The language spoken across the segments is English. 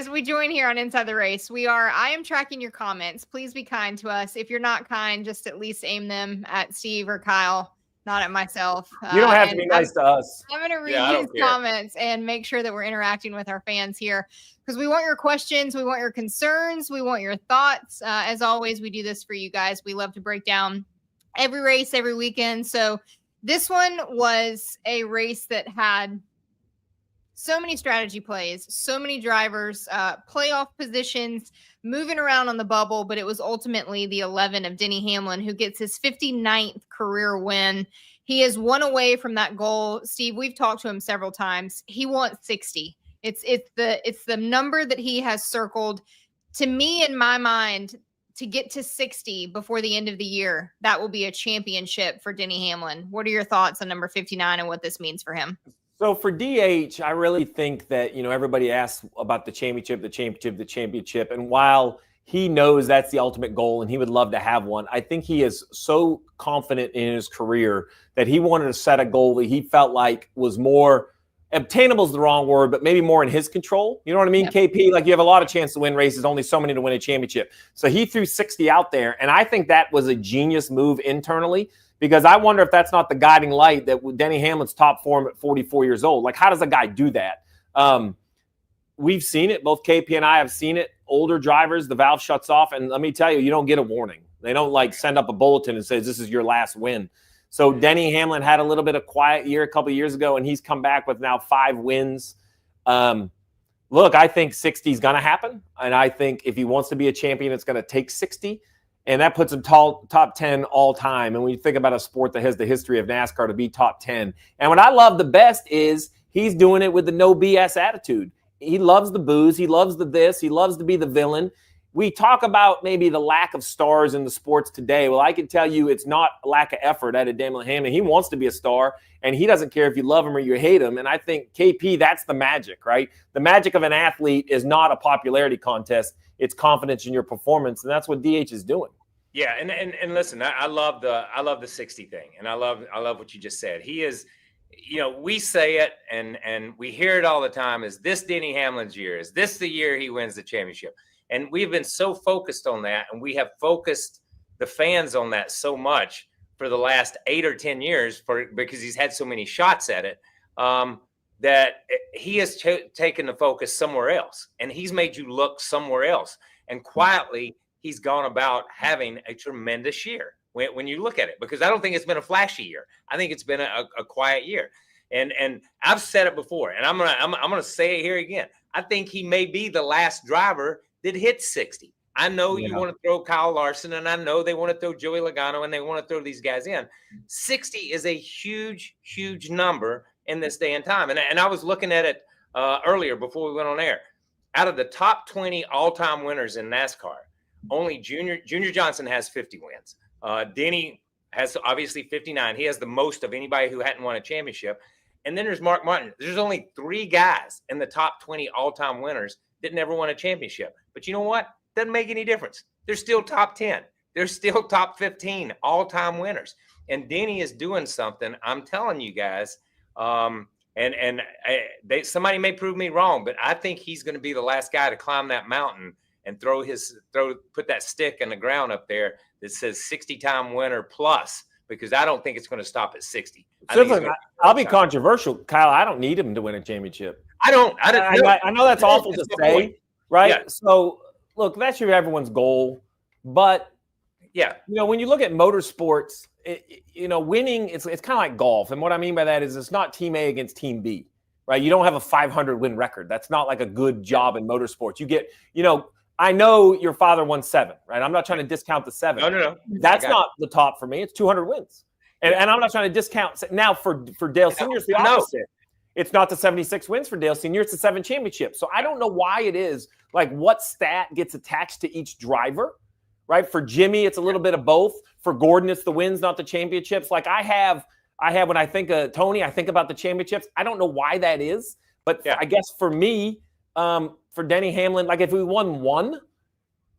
guys, we join here on Inside the Race. I am tracking your comments. Please be kind to us. If you're not kind, just at least aim them at Steve or Kyle, not at myself. You don't have to be nice to us. I'm going to read these comments and make sure that we're interacting with our fans here because we want your questions. We want your concerns. We want your thoughts. As always, we do this for you guys. We love to break down every race, every weekend. So this one was a race that had so many strategy plays, so many drivers, playoff positions, moving around on the bubble, but it was ultimately the 11 of Denny Hamlin who gets his 59th career win. He is one away from that goal. Steve, we've talked to him several times. He wants 60. It's the number that he has circled. To me, in my mind, to get to 60 before the end of the year, that will be a championship for Denny Hamlin. What are your thoughts on number 59 and what this means for him? So for DH, I really think that, everybody asks about the championship. And while he knows that's the ultimate goal and he would love to have one, I think he is so confident in his career that he wanted to set a goal that he felt like was more obtainable is the wrong word, but maybe more in his control. You know what I mean? Yep. KP, like you have a lot of chance to win races, only so many to win a championship. So he threw 60 out there. And I think that was a genius move internally. Because I wonder if that's not the guiding light that Denny Hamlin's top form at 44 years old. Like, how does a guy do that? We've seen it. Both KP and I have seen it. Older drivers, the valve shuts off. And let me tell you, you don't get a warning. They don't, send up a bulletin and says, this is your last win. So Denny Hamlin had a little bit of quiet year a couple of years ago, and he's come back with now 5 wins. Look, I think 60 is going to happen. And I think if he wants to be a champion, it's going to take 60. And that puts him top 10 all time. And when you think about a sport that has the history of NASCAR to be top 10. And what I love the best is he's doing it with the no BS attitude. He loves the booze. He loves the this. He loves to be the villain. We talk about maybe the lack of stars in the sports today. Well, I can tell you it's not a lack of effort out of Denny Hamlin. He wants to be a star, and he doesn't care if you love him or you hate him. And I think, KP, that's the magic, right? The magic of an athlete is not a popularity contest. It's confidence in your performance, and that's what DH is doing. Yeah, and listen, I love the 60 thing, and I love what you just said. He is, we say it and we hear it all the time. Is this Denny Hamlin's year? Is this the year he wins the championship? And we've been so focused on that, and we have focused the fans on that so much for the last 8 or 10 years because he's had so many shots at it. That he has taken the focus somewhere else, and he's made you look somewhere else. And quietly, he's gone about having a tremendous year when you look at it, because I don't think it's been a flashy year. I think it's been a quiet year. And I've said it before, and I'm gonna say it here again. I think he may be the last driver that hits 60. I know you want to throw Kyle Larson, and I know they want to throw Joey Logano, and they want to throw these guys in. 60 is a huge, huge number in this day and time. And I was looking at it earlier before we went on air. Out of the top 20 all-time winners in NASCAR, only Junior Johnson has 50 wins. Denny has obviously 59. He has the most of anybody who hadn't won a championship. And then there's Mark Martin. There's only 3 guys in the top 20 all-time winners that never won a championship. But you know what? Doesn't make any difference. They're still top 10. They're still top 15 all-time winners. And Denny is doing something, I'm telling you guys. Somebody may prove me wrong, but I think he's going to be the last guy to climb that mountain and put that stick in the ground up there that says 60-time winner plus, because I don't think it's going to stop at 60. I'll be controversial, Kyle. I don't need him to win a championship. I know that's awful to say, right? Yeah. So, look, that's everyone's goal. But, when you look at motorsports, winning, it's kind of like golf. And what I mean by that is it's not team A against team B, right? You don't have a 500 win record. That's not like a good job in motorsports. You get, I know your father won 7, right? I'm not trying to discount the 7. No. That's not the top for me. It's 200 wins. And I'm not trying to discount. Now, for Dale Sr., it's the opposite. It's not the 76 wins for Dale Sr., it's the 7 championships. So I don't know why it is, like what stat gets attached to each driver, right? For Jimmy, it's a little bit of both. For Gordon, it's the wins, not the championships. Like I have when I think of Tony, I think about the championships. I don't know why that is. But I guess for me, for Denny Hamlin, like if we won 1,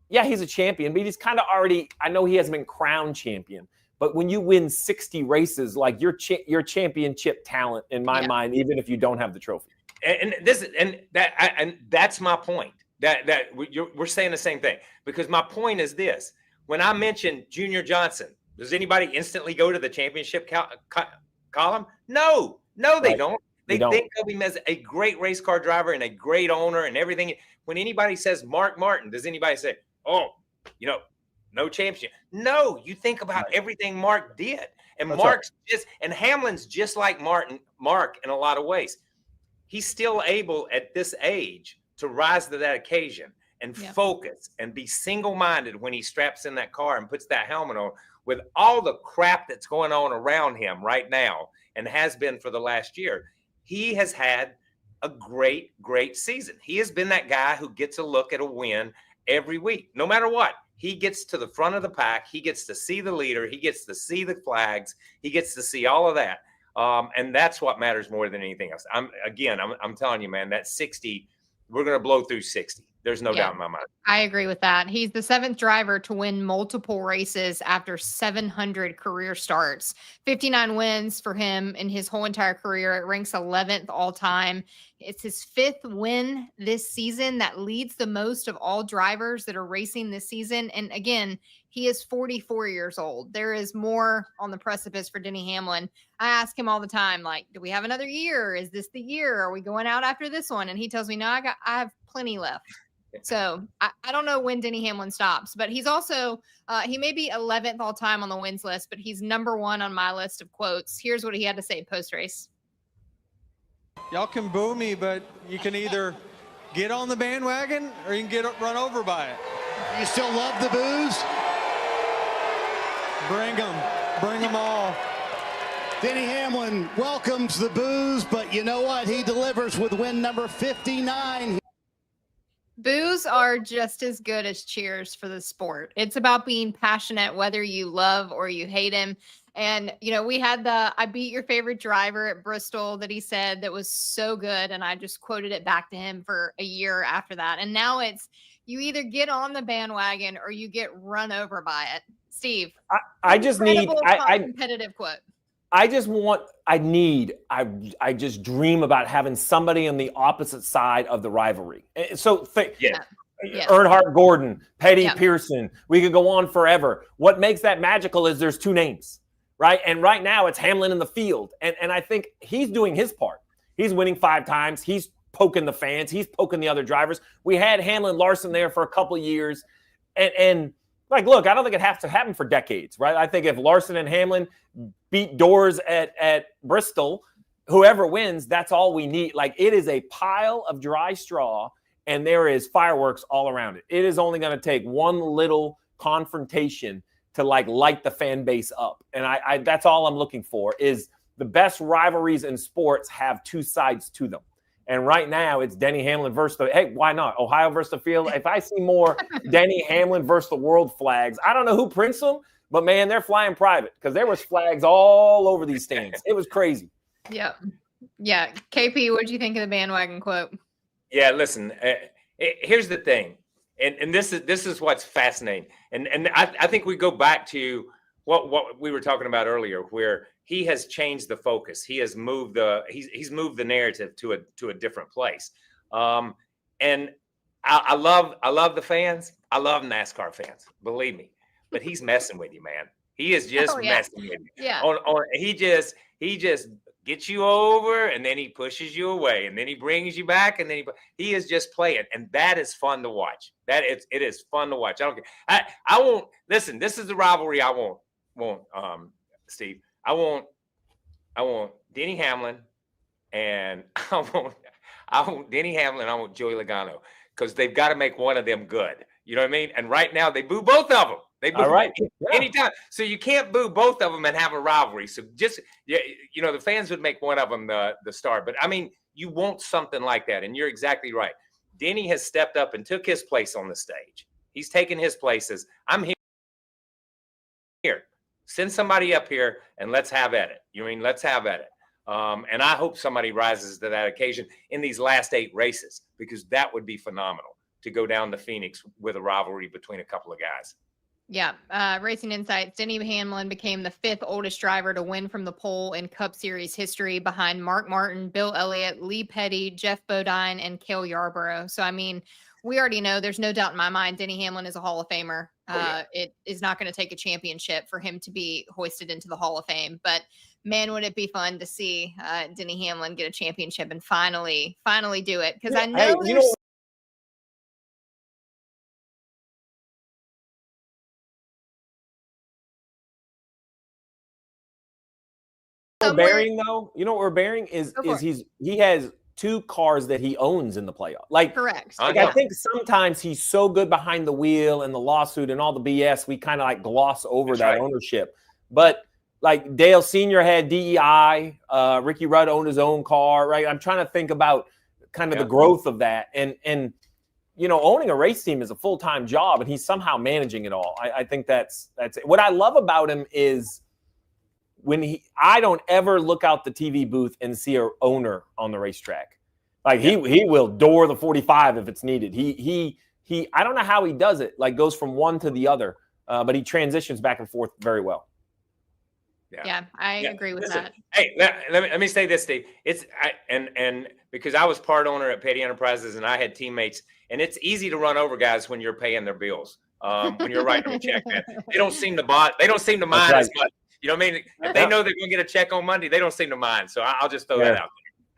he's a champion, but he's kind of already, I know he hasn't been crowned champion, but when you win 60 races, like you're championship talent in my mind, even if you don't have the trophy. And that's my point. We're saying the same thing, because my point is this: when I mention Junior Johnson, does anybody instantly go to the championship column? No, they don't. They think of him as a great race car driver and a great owner and everything. When anybody says Mark Martin, does anybody say, oh, no championship? No, you think about everything Mark did. And and Hamlin's just like Mark in a lot of ways. He's still able at this age to rise to that occasion and focus and be single-minded when he straps in that car and puts that helmet on, with all the crap that's going on around him right now and has been for the last year. He has had a great season. He has been that guy who gets a look at a win every week, no matter what. He gets to the front of the pack. He gets to see the leader. He gets to see the flags. He gets to see all of that. And that's what matters more than anything else. I'm telling you, man, that 60, we're going to blow through 60. There's no doubt in my mind. I agree with that. He's the 7th driver to win multiple races after 700 career starts. 59 wins for him in his whole entire career. It ranks 11th all time. It's his 5th win this season. That leads the most of all drivers that are racing this season. And again, he is 44 years old. There is more on the precipice for Denny Hamlin. I ask him all the time, like, do we have another year? Is this the year? Are we going out after this one? And he tells me, no, I have plenty left. So I don't know when Denny Hamlin stops, but he's also, he may be 11th all time on the wins list, but he's number 1 on my list of quotes. Here's what he had to say post-race. Y'all can boo me, but you can either get on the bandwagon or you can get run over by it. You still love the boos? Bring them all. Denny Hamlin welcomes the boos, but you know what? He delivers with win number 59. Boos are just as good as cheers for the sport. It's about being passionate, whether you love or you hate him. And, we had I beat your favorite driver at Bristol that he said that was so good. And I just quoted it back to him for a year after that. And now it's, you either get on the bandwagon or you get run over by it. Steve, I just need competitive quote. I just dream about having somebody on the opposite side of the rivalry. So Earnhardt Gordon, Petty Pearson, we could go on forever. What makes that magical is there's 2 names, right? And right now it's Hamlin in the field. And I think he's doing his part. He's winning 5 times. He's poking the fans. He's poking the other drivers. We had Hamlin Larson there for a couple of years. And look, I don't think it has to happen for decades, right? I think if Larson and Hamlin beat doors at Bristol, whoever wins, that's all we need. It is a pile of dry straw, and there is fireworks all around it. It is only going to take one little confrontation to light the fan base up. And I that's all I'm looking for. Is the best rivalries in sports have 2 sides to them. And right now it's Denny Hamlin versus why not? Ohio versus the field. If I see more Denny Hamlin versus the world flags, I don't know who prints them, but man, they're flying private, because there was flags all over these stands. It was crazy. Yeah. KP, what did you think of the bandwagon quote? Yeah, listen, here's the thing. And this is what's fascinating. And I think we go back to what we were talking about earlier, where he has changed the focus. He has moved he's moved the narrative to a different place. And I love the fans. I love NASCAR fans, believe me. But he's messing with you, man. He is just messing with you. Yeah. He just gets you over, and then he pushes you away, and then he brings you back, and then he is just playing, and that is fun to watch. It is fun to watch. I don't care. I won't listen. This is the rivalry I won't Steve. I want Denny Hamlin, and I want Denny Hamlin. I want Joey Logano, because they've got to make one of them good. You know what I mean? And right now they boo both of them. They boo anytime. So you can't boo both of them and have a rivalry. So just, the fans would make one of them the star. But I mean, you want something like that. And you're exactly right. Denny has stepped up and took his place on the stage. He's taken his places. I'm here. Send somebody up here and let's have at it. Let's have at it. And I hope somebody rises to that occasion in these last 8 races, because that would be phenomenal to go down to Phoenix with a rivalry between a couple of guys. Yeah. Racing Insights, Denny Hamlin became the 5th oldest driver to win from the pole in Cup Series history, behind Mark Martin, Bill Elliott, Lee Petty, Jeff Bodine, and Cale Yarborough. So, I mean, we already know there's no doubt in my mind Denny Hamlin is a Hall of Famer. It is not going to take a championship for him to be hoisted into the Hall of Fame. But man, would it be fun to see Denny Hamlin get a championship and finally do it? Because I know there's bearing though. You know what we're bearing is he has 2 cars that he owns in the playoff. Like, correct. Like, I think sometimes he's so good behind the wheel and the lawsuit and all the BS, we kind of like gloss over that ownership. But like Dale Sr. had DEI, Ricky Rudd owned his own car, right? I'm trying to think about kind of the growth of that. And you know, owning a race team is a full-time job, and he's somehow managing it all. I think that's it. What I love about him is I don't ever look out the TV booth and see an owner on the racetrack. Like he will door the 45 if it's needed. He I don't know how he does it. Like goes from one to the other, but he transitions back and forth very well. Yeah, I agree with that. Hey, let me say this, Steve. And because I was part owner at Petty Enterprises and I had teammates, and it's easy to run over guys when you're paying their bills. When you're writing them a check, man. They don't seem to mind as much. You know what I mean? If they know they're going to get a check on Monday, they don't seem to mind. So I'll just throw that out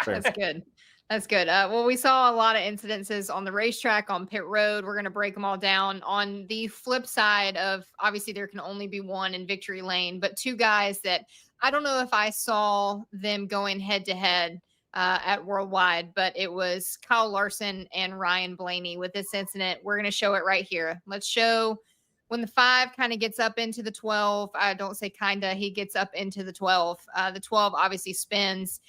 there. That's good. That's good. Well, we saw a lot of incidences on the racetrack, on pit road. We're going to break them all down. On the flip side of, obviously, there can only be one in victory lane, but 2 guys that I don't know if I saw them going head-to-head at Worldwide, but it was Kyle Larson and Ryan Blaney with this incident. We're going to show it right here. Let's show when the 5 kind of gets up into the 12. I don't say kind of. He gets up into the 12. The 12 obviously spins.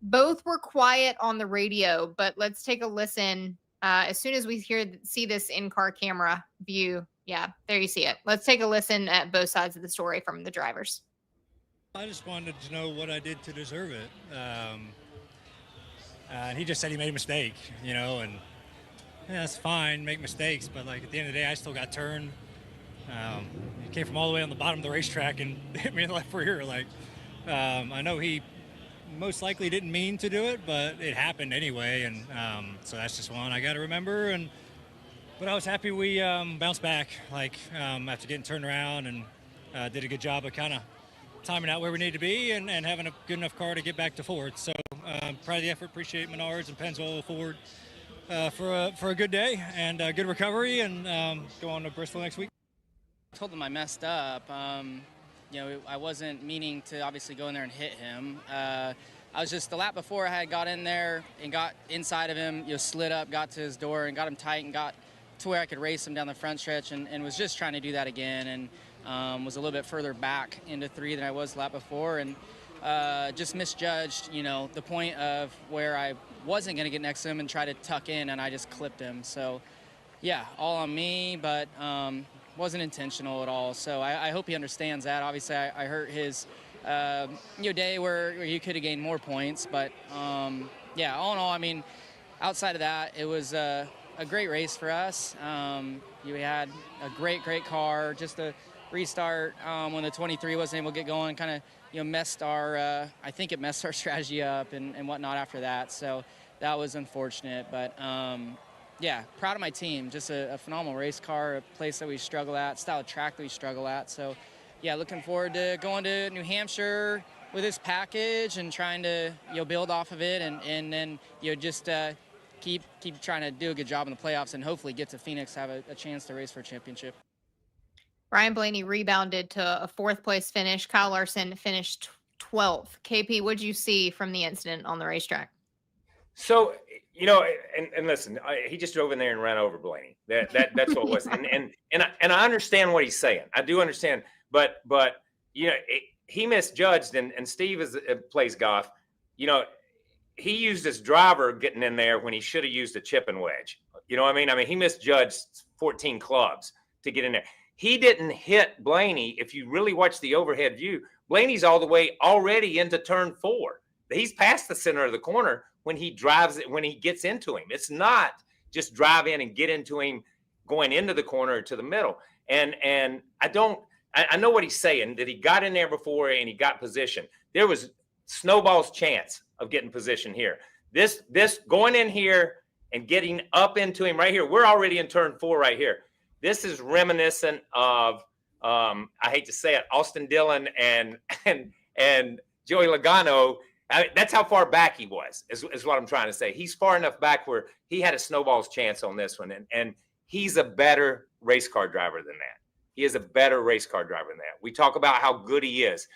Both were quiet on the radio, but let's take a listen. As soon as we see this in-car camera view, yeah, there you see it. Let's take a listen at both sides of the story from the drivers. I just wanted to know what I did to deserve it. And he just said he made a mistake, you know, and yeah, that's fine, make mistakes, but like at the end of the day, I still got turned. He came from all the way on the bottom of the racetrack and hit me in the left rear. Like, I know he most likely didn't mean to do it, but it happened anyway, and so that's just one I got to remember. But I was happy we bounced back, like after getting turned around, and did a good job of kind of timing out where we need to be and having a good enough car to get back to Ford. So proud of the effort. Appreciate Menards and Pennzoil Ford for a good day and a good recovery, and go on to Bristol next week. I told him I messed up. You know, I wasn't meaning to obviously go in there and hit him. I was just the lap before I had got in there and got inside of him, you know, slid up, got to his door and got him tight and got to where I could race him down the front stretch, and was just trying to do that again, and was a little bit further back into 3 than I was the lap before, and just misjudged, you know, the point of where I wasn't going to get next to him and try to tuck in, and I just clipped him. So, yeah, all on me, but wasn't intentional at all. So I hope he understands that. Obviously, I hurt his day where you could have gained more points. But, yeah, all in all, I mean, outside of that, it was a great race for us. We had a great car. Just the restart when the 23 wasn't able to get going kind of, you know, messed our I think it messed our strategy up and whatnot after that. So that was unfortunate. But, yeah, proud of my team. Just a phenomenal race car, a place that we struggle at, style of track that we struggle at. So, yeah, looking forward to going to New Hampshire with this package and trying to, you know, build off of it and then, you know, just keep trying to do a good job in the playoffs and hopefully get to Phoenix, have a chance to race for a championship. Ryan Blaney rebounded to a 4th place finish. Kyle Larson finished 12th. KP, what did you see from the incident on the racetrack? So, you know, and listen, he just drove in there and ran over Blaney. That's what it was. And I understand what he's saying. I do understand, but you know, he misjudged. And Steve plays golf. You know, he used his driver getting in there when he should have used a chip and wedge. You know what I mean? I mean, he misjudged 14 clubs to get in there. He didn't hit Blaney. If you really watch the overhead view, Blaney's all the way already into turn 4. He's past the center of the corner when he drives it, when he gets into him. It's not just drive in and get into him going into the corner or to the middle. And I know what he's saying, that he got in there before and he got position. There was snowball's chance of getting position here. This going in here and getting up into him right here. We're already in turn 4 right here. This is reminiscent of, I hate to say it, Austin Dillon and Joey Logano. That's how far back he was, is what I'm trying to say. He's far enough back where he had a snowball's chance on this one. And he's a better race car driver than that. He is a better race car driver than that. We talk about how good he is.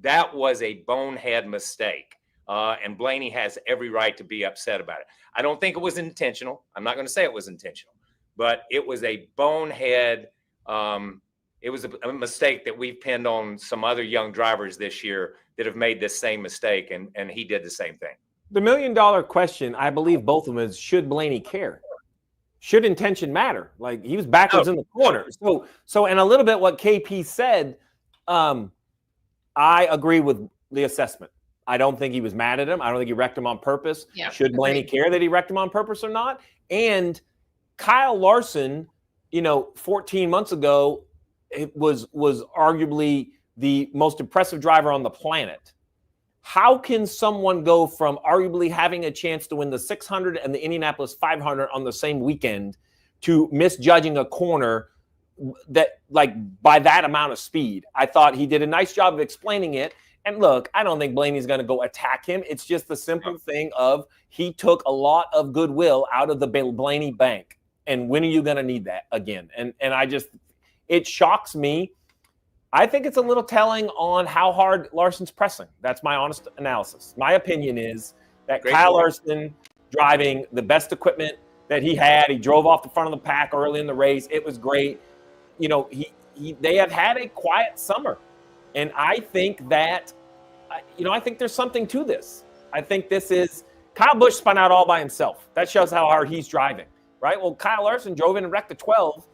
That was a bonehead mistake. And Blaney has every right to be upset about it. I don't think it was intentional. I'm not going to say it was intentional, but it was a bonehead. It was a mistake that we've pinned on some other young drivers this year that have made this same mistake, and he did the same thing. The $1 million question, I believe both of them, is should Blaney care? Should intention matter? Like, he was backwards in the corner. So, and a little bit what KP said, I agree with the assessment. I don't think he was mad at him. I don't think he wrecked him on purpose. Yeah, should Blaney care that he wrecked him on purpose or not? And Kyle Larson, 14 months ago, it was arguably the most impressive driver on the planet. How can someone go from arguably having a chance to win the 600 and the Indianapolis 500 on the same weekend to misjudging a corner that, like, by that amount of speed? I thought he did a nice job of explaining it. And look, I don't think Blaney's going to go attack him. It's just the simple thing of he took a lot of goodwill out of the Blaney bank. And when are you going to need that again? And it shocks me. I think it's a little telling on how hard Larson's pressing. That's my honest analysis. My opinion is that Kyle Larson, driving the best equipment that he had, he drove off the front of the pack early in the race. It was great. They have had a quiet summer. And I think that, I think there's something to this. I think this is Kyle Busch spun out all by himself. That shows how hard he's driving, right? Well, Kyle Larson drove in and wrecked the 12,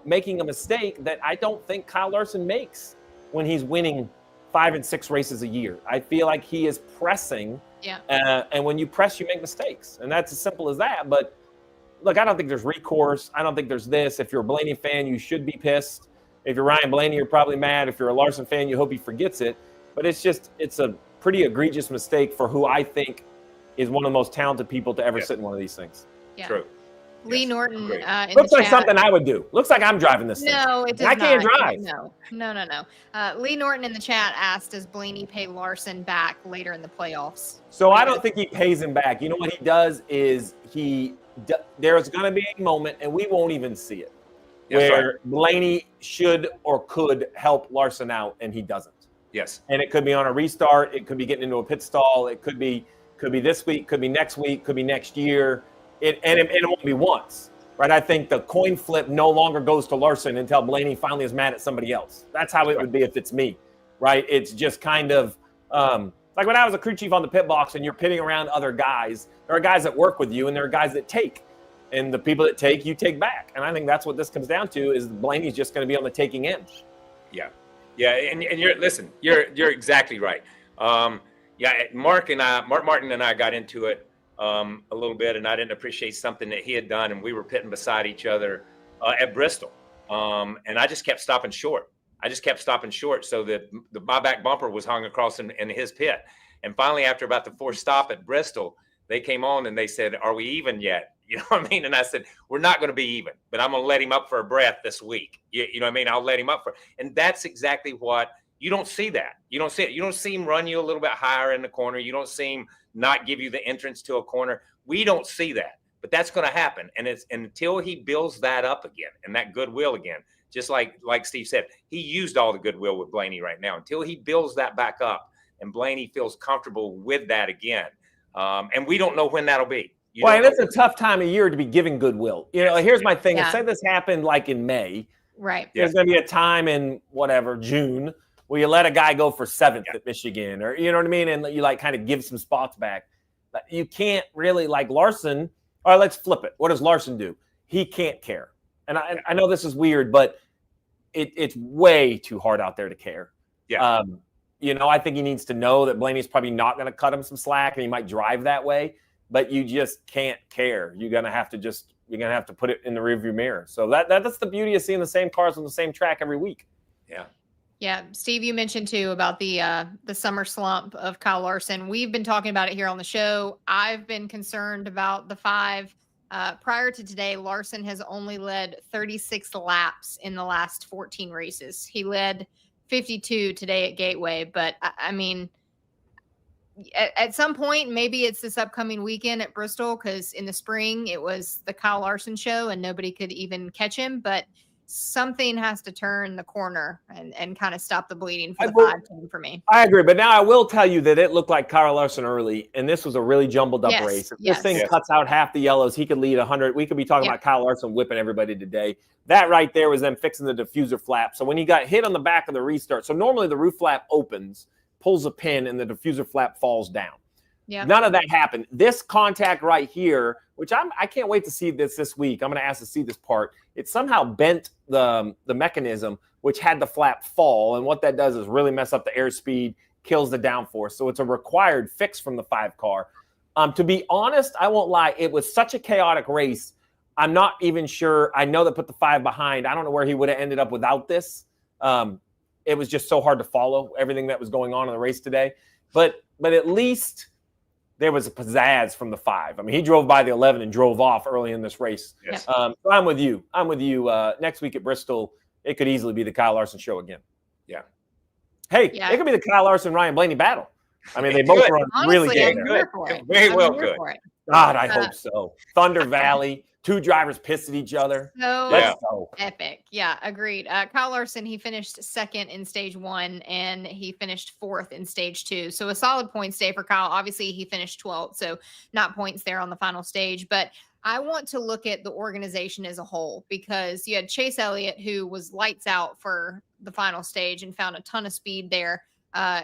making a mistake that I don't think Kyle Larson makes when he's winning 5 and 6 races a year. I feel like he is pressing. Yeah. And when you press, you make mistakes. And that's as simple as that. But look, I don't think there's recourse. I don't think there's this. If you're a Blaney fan, you should be pissed. If you're Ryan Blaney, you're probably mad. If you're a Larson fan, you hope he forgets it. But it's a pretty egregious mistake for who I think is one of the most talented people to ever sit in one of these things. Yeah. True. Lee Norton. Looks like something I would do. Looks like I'm driving this thing. No, it does I can't not. drive. No. Lee Norton in the chat asked, does Blaney pay Larson back later in the playoffs? So I don't think he pays him back. You know what he does is there's going to be a moment, and we won't even see it, where Blaney should or could help Larson out, and he doesn't. Yes. And it could be on a restart. It could be getting into a pit stall. It could be this week, could be next week, could be next year. It won't be once, right? I think the coin flip no longer goes to Larson until Blaney finally is mad at somebody else. That's how it would be if it's me, right? It's just kind of like when I was a crew chief on the pit box and you're pitting around other guys. There are guys that work with you and there are guys that take. And the people that take, you take back. And I think that's what this comes down to is Blaney's just going to be on the taking end. Yeah. Yeah. And you're exactly right. Mark Martin and I got into it a little bit, and I didn't appreciate something that he had done, and we were pitting beside each other at Bristol. And I just kept stopping short. So that my back bumper was hung across in his pit. And finally, after about the 4th stop at Bristol, they came on and they said, "Are we even yet?" You know what I mean? And I said, "We're not going to be even, but I'm going to let him up for a breath this week." You know what I mean? I'll let him up and that's exactly what you don't see that. You don't see it. You don't see him run you a little bit higher in the corner. You don't see him not give you the entrance to a corner. We don't see that, but that's going to happen. And it's until he builds that up again and that goodwill again, just like Steve said, he used all the goodwill with Blaney right now until he builds that back up and Blaney feels comfortable with that again. And we don't know when that'll be. And it's a tough time of year to be giving goodwill. Here's my thing. Say this happened like in May. Right. There's going to be a time in June where you let a guy go for 7th at Michigan, or you know what I mean? And you kind of give some spots back. But you can't really Larson. All right, let's flip it. What does Larson do? He can't care. And I know this is weird, but it's way too hard out there to care. Yeah. I think he needs to know that Blaney's probably not going to cut him some slack and he might drive that way, but you just can't care. You're going to have to put it in the rearview mirror. So that's the beauty of seeing the same cars on the same track every week. Yeah. Yeah. Steve, you mentioned too about the summer slump of Kyle Larson. We've been talking about it here on the show. I've been concerned about the 5. Prior to today, Larson has only led 36 laps in the last 14 races. He led 52 today at Gateway, but I mean, at some point, maybe it's this upcoming weekend at Bristol, because in the spring it was the Kyle Larson show and nobody could even catch him. But something has to turn the corner and kind of stop the bleeding for the 5 team for me. I agree. But now I will tell you that it looked like Kyle Larson early, and this was a really jumbled up race. If this thing cuts out half the yellows, he could lead 100. We could be talking about Kyle Larson whipping everybody today. That right there was them fixing the diffuser flap. So when he got hit on the back of the restart, so normally the roof flap opens, pulls a pin, and the diffuser flap falls down. Yeah. None of that happened. This contact right here, which I can't wait to see this week. I'm going to ask to see this part. It somehow bent the mechanism, which had the flap fall. And what that does is really mess up the airspeed, kills the downforce. So it's a required fix from the 5 car. To be honest, I won't lie. It was such a chaotic race. I'm not even sure. I know they put the 5 behind. I don't know where he would have ended up without this. It was just so hard to follow everything that was going on in the race today. But at least there was a pizzazz from the 5. I mean, he drove by the 11 and drove off early in this race. Yes. So I'm with you. Next week at Bristol, it could easily be the Kyle Larson show again. Yeah. Hey, it could be the Kyle Larson, Ryan Blaney battle. I mean, they both run really good. Very well good. God, I hope so. Thunder Valley. 2 drivers pissed at each other. So epic. Yeah, agreed. Kyle Larson, he finished 2nd in stage 1 and he finished 4th in stage 2. So a solid points day for Kyle. Obviously, he finished 12th, so not points there on the final stage. But I want to look at the organization as a whole, because you had Chase Elliott, who was lights out for the final stage and found a ton of speed there.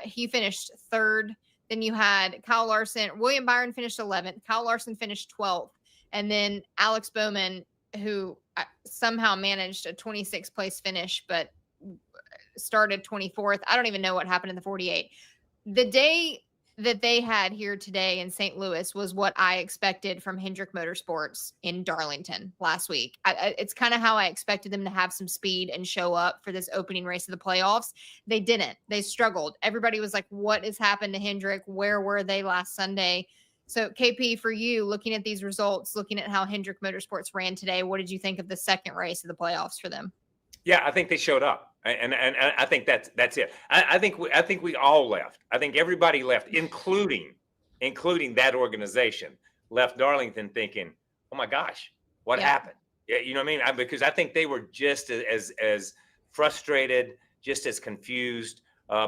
He finished 3rd. Then you had Kyle Larson. William Byron finished 11th. Kyle Larson finished 12th. And then Alex Bowman, who somehow managed a 26th place finish, but started 24th. I don't even know what happened in the 48. The day that they had here today in St. Louis was what I expected from Hendrick Motorsports in Darlington last week. It's kind of how I expected them to have some speed and show up for this opening race of the playoffs. They didn't. They struggled. Everybody was like, what has happened to Hendrick? Where were they last Sunday? So, KP, for you, looking at these results, looking at how Hendrick Motorsports ran today, what did you think of the second race of the playoffs for them? Yeah, I think they showed up, and I think that's it. I think we all left. I think everybody left, including that organization, left Darlington thinking, "Oh my gosh, what happened?" Yeah, you know what I mean? Because I think they were just as frustrated, just as confused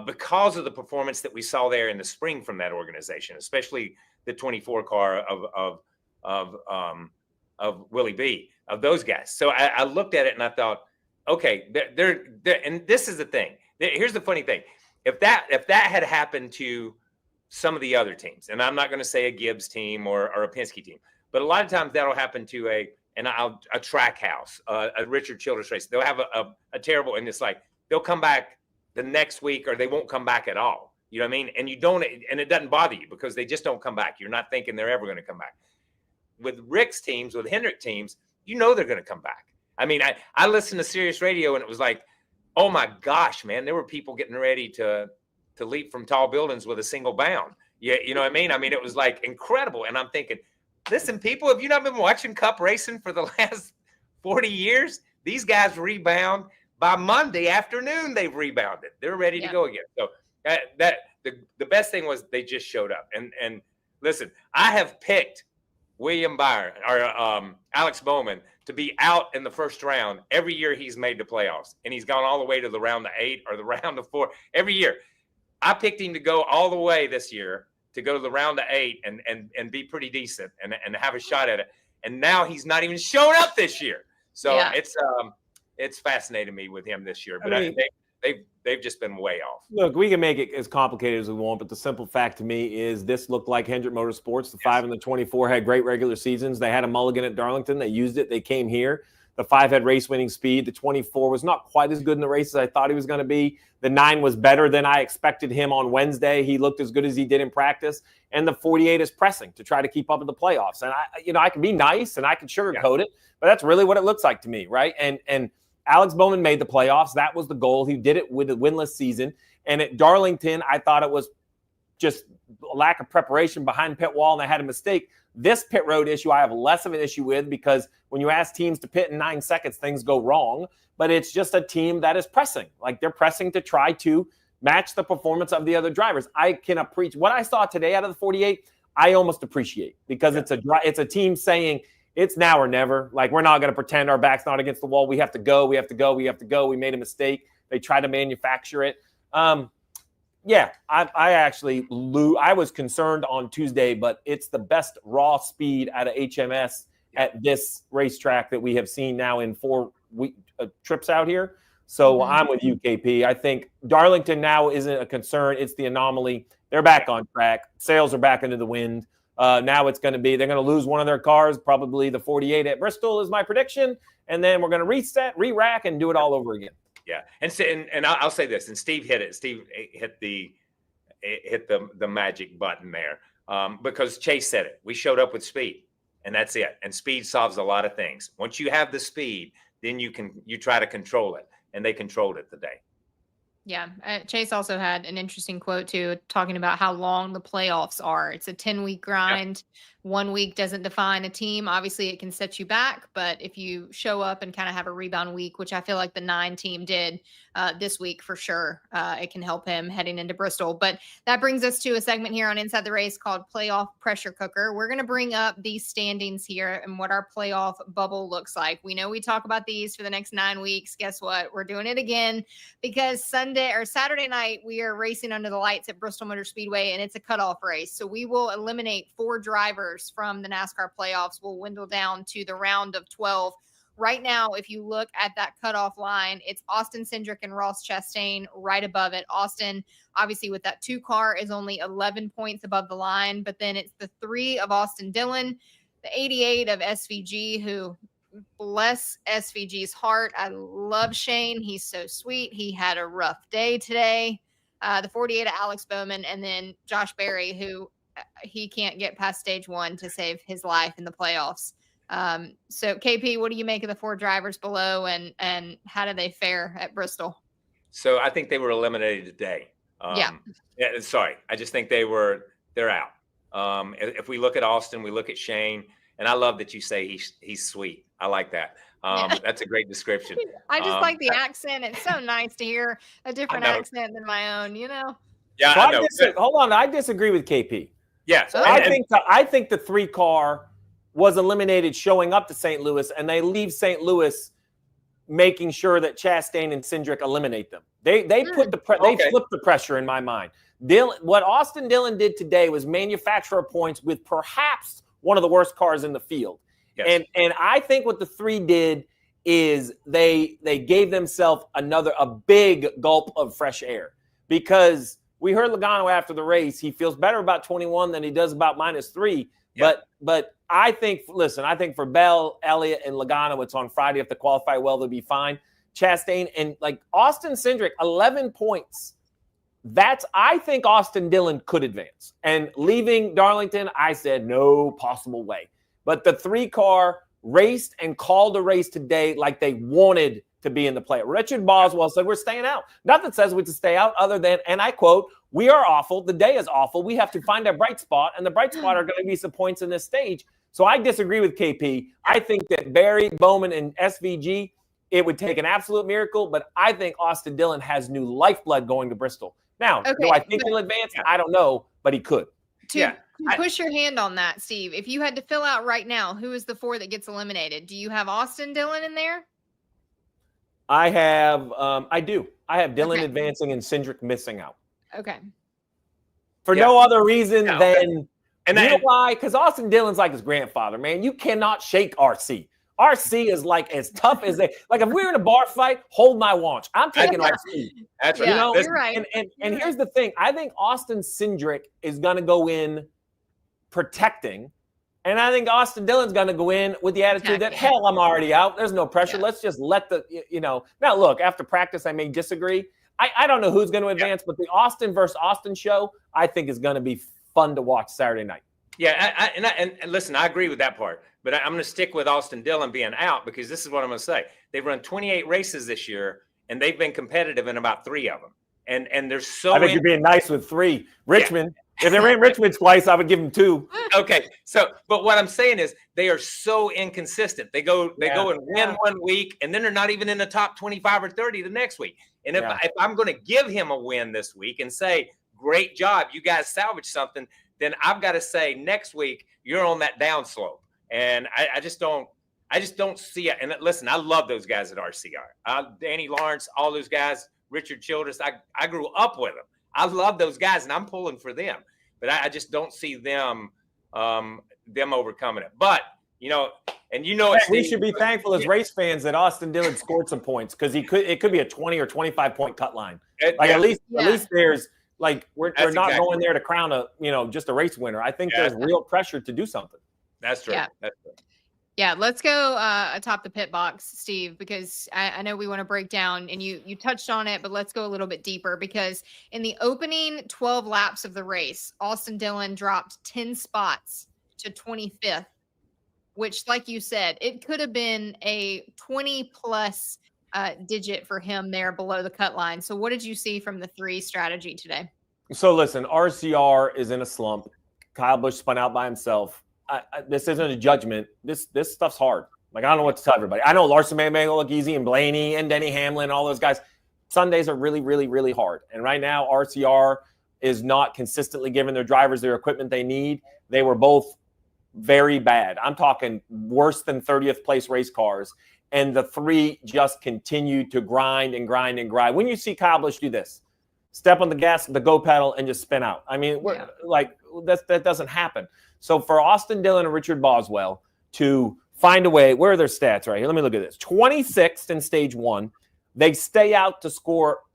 because of the performance that we saw there in the spring from that organization, especially the 24 car of Willie B, of those guys. So I looked at it and I thought, okay, they're and this is the thing. Here's the funny thing. If that had happened to some of the other teams, and I'm not going to say a Gibbs team or a Penske team, but a lot of times that'll happen to a track house, a Richard Childress race. They'll have a terrible, and it's like they'll come back the next week or they won't come back at all. You know what I mean? And it doesn't bother you because they just don't come back. You're not thinking they're ever going to come back. With Rick's teams, with Hendrick teams, you know they're going to come back. I mean, I listened to Sirius Radio and it was like, oh my gosh, man, there were people getting ready to leap from tall buildings with a single bound. Yeah, you know what I mean? I mean, it was like incredible. And I'm thinking, listen, people, have you not been watching Cup racing for the last 40 years? These guys rebound. By Monday afternoon, they've rebounded. They're ready to go again. So the best thing was they just showed up. And listen, I have picked William Byron or Alex Bowman to be out in the first round every year he's made the playoffs, and he's gone all the way to the round of 8 or the round of 4 every year. I picked him to go all the way this year to go to the round of 8 and be pretty decent and have a shot at it. And now he's not even shown up this year. So it's fascinating me with him this year. But I mean, they've just been way off. Look, we can make it as complicated as we want, but the simple fact to me is this looked like Hendrick Motorsports. The 5 and the 24 had great regular seasons. They had a mulligan at Darlington. They used it. They came here. The 5 had race-winning speed. The 24 was not quite as good in the race as I thought he was going to be. The 9 was better than I expected him on Wednesday. He looked as good as he did in practice. And the 48 is pressing to try to keep up in the playoffs. And I can be nice and I can sugarcoat it, but that's really what it looks like to me, right? And Alex Bowman made the playoffs. That was the goal. He did it with a winless season. And at Darlington, I thought it was just a lack of preparation behind pit wall, and they had a mistake. This pit road issue I have less of an issue with, because when you ask teams to pit in 9 seconds, things go wrong. But it's just a team that is pressing. Like, they're pressing to try to match the performance of the other drivers. I can appreciate what I saw today out of the 48. I almost appreciate, because it's a team saying it's now or never. Like, we're not going to pretend our back's not against the wall. We have to go. We have to go. We have to go. We made a mistake. They try to manufacture it. Yeah, I actually I was concerned on Tuesday, but it's the best raw speed out of HMS at this racetrack that we have seen now in 4 trips out here. So I'm with you, KP. I think Darlington now isn't a concern. It's the anomaly. They're back on track. Sails are back into the wind. Now it's going to be, they're going to lose one of their cars, probably the 48 at Bristol is my prediction. And then we're going to reset, re-rack, and do it all over again. Yeah. And I'll say this, and Steve hit it. Steve hit the magic button there, because Chase said it. We showed up with speed, and that's it. And speed solves a lot of things. Once you have the speed, then you try to control it. And they controlled it today. Yeah. Chase also had an interesting quote too, talking about how long the playoffs are. It's a 10-week grind. Yep. 1 week doesn't define a team. Obviously, it can set you back, but if you show up and kind of have a rebound week, which I feel like the 9 team did this week for sure, it can help him heading into Bristol. But that brings us to a segment here on Inside the Race called Playoff Pressure Cooker. We're going to bring up these standings here and what our playoff bubble looks like. We know we talk about these for the next 9 weeks. Guess what? We're doing it again, because Saturday night, we are racing under the lights at Bristol Motor Speedway, and it's a cutoff race. So we will eliminate 4 drivers from the NASCAR playoffs. Will dwindle down to the round of 12. Right now, if you look at that cutoff line, it's Austin Cindric and Ross Chastain right above it. Austin, obviously, with that 2 car, is only 11 points above the line, but then it's the 3 of Austin Dillon, the 88 of SVG, who, bless SVG's heart. I love Shane. He's so sweet. He had a rough day today. The 48 of Alex Bowman, and then Josh Berry, who he can't get past stage 1 to save his life in the playoffs. So KP, what do you make of the 4 drivers below, and how do they fare at Bristol? So I think they were eliminated today. Sorry. I just think they're out. If we look at Austin, we look at Shane, and I love that you say he's sweet. I like that. That's a great description. I just like the accent. It's so nice to hear a different accent than my own, Yeah, so I know. Hold on. I disagree with KP. Yeah. So I think the 3 car was eliminated showing up to St. Louis, and they leave St. Louis making sure that Chastain and Cindric eliminate them. They flipped the pressure in my mind. What Austin Dillon did today was manufacture points with perhaps one of the worst cars in the field. Yes. And I think what the 3 did is they gave themselves a big gulp of fresh air, because we heard Logano after the race. He feels better about 21 than he does about -3. Yep. But I think for Bell, Elliott, and Logano, it's on Friday. If they qualify well, they'll be fine. Chastain and Austin Cindric, 11 points. I think Austin Dillon could advance. And leaving Darlington, I said no possible way. But the 3 car raced and called a race today like they wanted to be in the play. Richard Boswell said, we're staying out. Nothing says we to stay out other than, and I quote, we are awful. The day is awful. We have to find a bright spot, and the bright spot are going to be some points in this stage. So I disagree with KP. I think that Barry, Bowman, and SVG, it would take an absolute miracle, but I think Austin Dillon has new lifeblood going to Bristol. Now, do I think he'll advance? I don't know, but he could. To push your hand on that, Steve, if you had to fill out right now, who is the 4 that gets eliminated? Do you have Austin Dillon in there? I have, I do. I have Dillon advancing and Cindric missing out. Okay. For no other reason than, you know why? Because Austin Dillon's like his grandfather, man. You cannot shake RC. RC is like as tough as if we're in a bar fight, hold my watch. I'm taking RC. That's right. Yeah, you're right. And here's the thing. I think Austin Cindric is going to go in protecting. And I think Austin Dillon's going to go in with the attitude that, hell, I'm already out. There's no pressure. Yeah. Let's just let now, look, after practice, I may disagree. I don't know who's going to advance, but the Austin versus Austin show, I think, is going to be fun to watch Saturday night. Yeah, and listen, I agree with that part. But I'm going to stick with Austin Dillon being out, because this is what I'm going to say. They've run 28 races this year, and they've been competitive in about 3 of them. And there's so I think you're being nice with 3. Richmond. If they ran Richmond twice, I would give them 2. Okay. So, but what I'm saying is they are so inconsistent. They go and win one week, and then they're not even in the top 25 or 30 the next week. And if I'm going to give him a win this week and say, great job, you guys salvaged something, then I've got to say next week you're on that downslope. And I just don't see it. And listen, I love those guys at RCR. Danny Lawrence, all those guys, Richard Childress. I grew up with them. I love those guys, and I'm pulling for them. But I just don't see them overcoming it. But we should be thankful as race fans that Austin Dillon scored some points, because it could be a 20 or 25 point cut line. At least there's we're not going there to crown just a race winner. I think there's real pressure to do something. That's true. Yeah. That's true. Yeah, let's go atop the pit box, Steve, because I know we want to break down, and you touched on it, but let's go a little bit deeper, because in the opening 12 laps of the race, Austin Dillon dropped 10 spots to 25th, which, like you said, it could have been a 20-plus digit for him there below the cut line. So what did you see from the 3 strategy today? So listen, RCR is in a slump. Kyle Busch spun out by himself. This isn't a judgment. This stuff's hard. I don't know what to tell everybody. I know Larson may look easy, and Blaney and Denny Hamlin, all those guys. Sundays are really, really, really hard. And right now, RCR is not consistently giving their drivers their equipment they need. They were both very bad. I'm talking worse than 30th place race cars. And the 3 just continue to grind and grind and grind. When you see Kyle Busch do this, step on the gas, the go pedal, and just spin out. I mean, that doesn't happen. So for Austin Dillon and Richard Boswell to find a way, where are their stats right here? Let me look at this. 26th in stage 1. They stay out to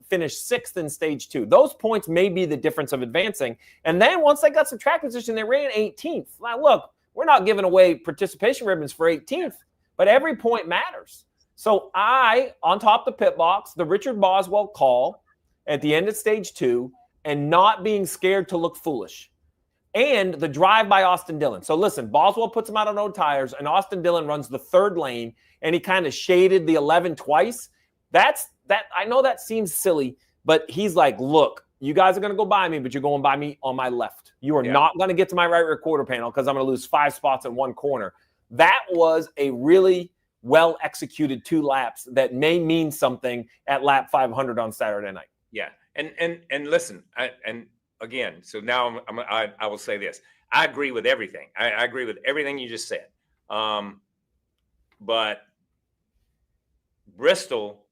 finish 6th in stage 2. Those points may be the difference of advancing. And then once they got some track position, they ran 18th. Now, look, we're not giving away participation ribbons for 18th, but every point matters. So on top of the pit box, the Richard Boswell call at the end of stage 2, and not being scared to look foolish. And the drive by Austin Dillon. So listen, Boswell puts him out on no tires, and Austin Dillon runs the 3rd lane, and he kind of shaded the 11 twice. I know that seems silly, but he's like, look, you guys are going to go by me, but you're going by me on my left. You are not going to get to my right rear quarter panel, because I'm going to lose 5 spots in one corner. That was a really well-executed 2 laps that may mean something at lap 500 on Saturday night. Yeah. And listen, again, so now I will say this. I agree with everything. I agree with everything you just said. But Bristol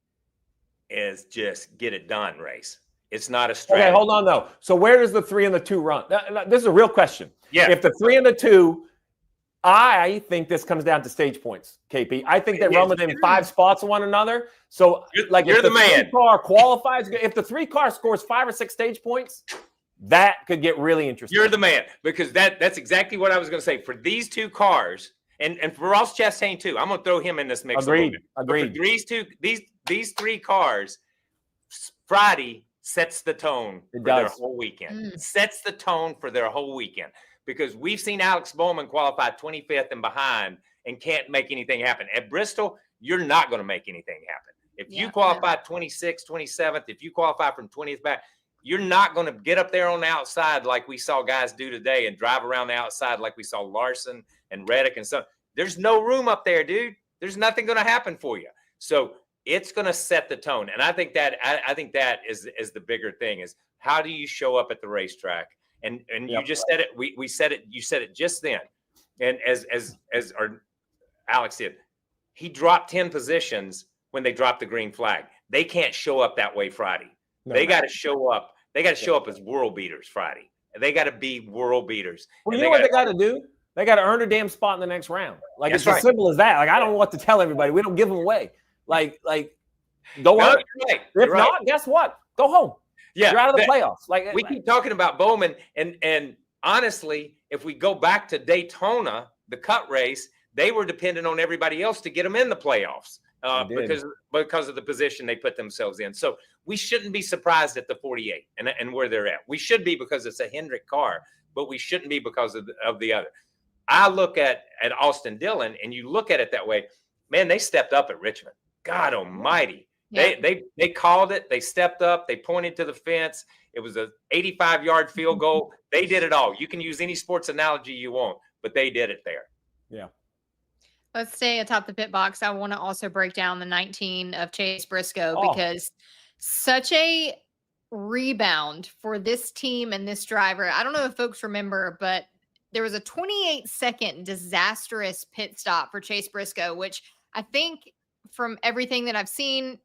is just get it done race. It's not a strategy. Okay, hold on though. So where does the 3 and the 2 run? This is a real question. Yeah. If the 3 and the 2, I think this comes down to stage points, KP. I think they run within 5 spots of one another. So you're the man. 3 car qualifies, if the 3 car scores 5 or 6 stage points, that could get really interesting. You're the man, because that's exactly what I was going to say. For these 2 cars, and for Ross Chastain too, I'm going to throw him in this mix. Agreed. For these 3 cars, Friday sets the tone for their whole weekend. Sets the tone for their whole weekend, because we've seen Alex Bowman qualify 25th and behind and can't make anything happen. At Bristol, you're not going to make anything happen. If you qualify 26th, 27th, if you qualify from 20th back, you're not going to get up there on the outside like we saw guys do today and drive around the outside like we saw Larson and Reddick and so. There's no room up there, dude. There's nothing going to happen for you. So it's going to set the tone. And I think that is the bigger thing, is how do you show up at the racetrack? And you just said it. We said it. You said it just then. And as Alex did, he dropped 10 positions when they dropped the green flag. They can't show up that way Friday. They got to show up. They got to show up as world beaters Friday. They got to be world beaters. Well, you know what they got to do? They got to earn a damn spot in the next round. It's as simple as that. I don't know what to tell everybody. We don't give them away. Go on. If not, guess what? Go home. Yeah, you're out of the playoffs. We keep talking about Bowman, and honestly, if we go back to Daytona, the cut race, they were dependent on everybody else to get them in the playoffs because of the position they put themselves in. So we shouldn't be surprised at the 48 and where they're at. We should be, because it's a Hendrick car, but we shouldn't be because of the other. I look at Austin Dillon, and you look at it that way, man, they stepped up at Richmond. God almighty. Yeah. They called it. They stepped up. They pointed to the fence. It was a 85-yard field goal. They did it all. You can use any sports analogy you want, but they did it there. Yeah. Let's stay atop the pit box. I want to also break down the 19 of Chase Briscoe because such a rebound for this team and this driver. I don't know if folks remember, but there was a 28-second disastrous pit stop for Chase Briscoe, which I think from everything that I've seen,